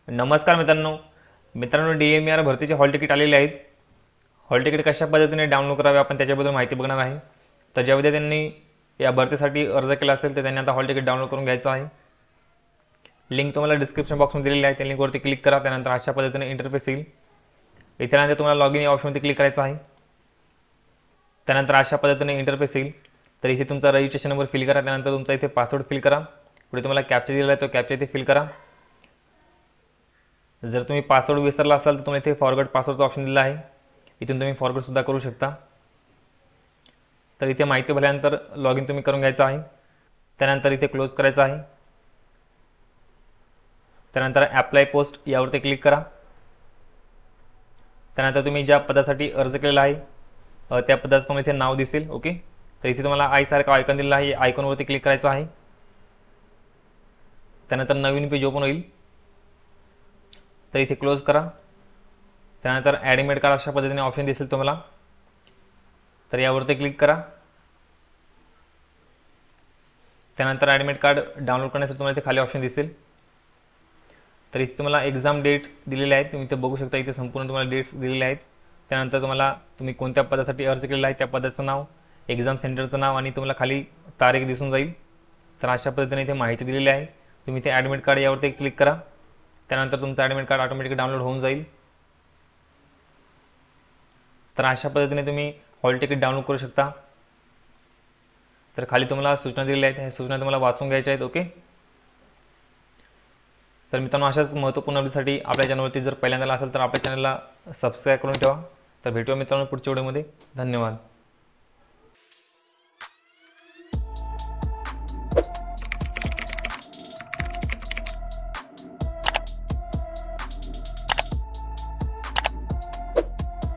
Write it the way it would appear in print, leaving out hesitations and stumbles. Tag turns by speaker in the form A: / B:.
A: नमस्कार मित्रांनो DMER भरतीचे hall ticket आलेले आहेत। हॉल तिकीट कशा पद्धतीने डाउनलोड करावे आपण त्याच्याबद्दल माहिती बघणार आहे। तर ज्या विद्यार्थ्यांनी या भरतीसाठी अर्ज केला असेल तर त्यांनी आता हॉल तिकीट डाउनलोड करून घ्यायचं आहे। लिंक तुम्हाला डिस्क्रिप्शन बॉक्समध्ये दिलेली आहे, त्या लिंकवरती क्लिक करा। त्यानंतर अशा पद्धतीने इंटरफेस येईल। इथे नंतर तुम्हाला लॉगिन या ऑप्शनवरती क्लिक करायचं आहे। त्यानंतर अशा पद्धतीने इंटरफेस येईल। तर इथे तुमचा रजिस्ट्रेशन नंबर फिल करा। त्यानंतर तुमचा इथे पासवर्ड फिल करा। पुढे तुम्हाला कॅप्चा दिलेला आहे तो कॅप्चा इथे फिल करा। जर तुम्ही पासवर्ड विसरला असाल तर तुम्हाला इथे फॉरगॉट पासवर्डचा ऑप्शन दिला आहे, इथून तुम्ही फॉरगॉट सुद्धा करू शकता। तर इथे माहिती भरल्यानंतर लॉगिन तुम्ही करून घ्यायचं आहे। त्यानंतर इथे क्लोज करायचं आहे। त्यानंतर ॲप्लाय पोस्ट यावरती क्लिक करा। त्यानंतर तुम्ही ज्या पदासाठी अर्ज केलेला आहे त्या पदाचं तुम्हाला इथे नाव दिसेल। ओके, तर इथे तुम्हाला आयसारखा आयकॉन दिलेला आहे, आयकॉनवरती क्लिक करायचं आहे। त्यानंतर नवीन पेज ओपन होईल। तर इथे क्लोज करा। त्यानंतर ॲडमिट कार्ड अशा पद्धतीने ऑप्शन दिसेल तुम्हाला, तर यावरती क्लिक करा। त्यानंतर ॲडमिट कार्ड डाउनलोड करण्यासाठी तुम्हाला इथे खाली ऑप्शन दिसेल। तर इथे तुम्हाला एक्झाम डेट्स दिलेले आहेत, तुम्ही इथे बघू शकता। इथे संपूर्ण तुम्हाला डेट्स दिलेले आहेत। त्यानंतर तुम्ही कोणत्या पदासाठी अर्ज केलेला आहे त्या पदाचं नाव, एक्झाम सेंटरचं नाव आणि तुम्हाला खाली तारीख दिसून जाईल। तर अशा पद्धतीने इथे माहिती दिलेली आहे। तुम्ही इथे ॲडमिट कार्ड यावरती क्लिक करा। त्यानंतर तुमचं ॲडमिट कार्ड ऑटोमॅटिक डाउनलोड होऊन जाईल। तर अशा पद्धतीने तुम्ही हॉल तिकीट डाउनलोड करू शकता। तर खाली तुम्हाला सूचना दिलेल्या आहेत, ह्या सूचना तुम्हाला वाचून घ्यायच्या आहेत। ओके, तर मित्रांनो अशाच महत्त्वपूर्ण अपडेटसाठी आपल्या चॅनलवरती जर पहिल्यांदा असेल तर आपल्या चॅनलला सबस्क्राईब करून ठेवा। तर भेटूया मित्रांनो पुढच्या व्हिडिओमध्ये। धन्यवाद।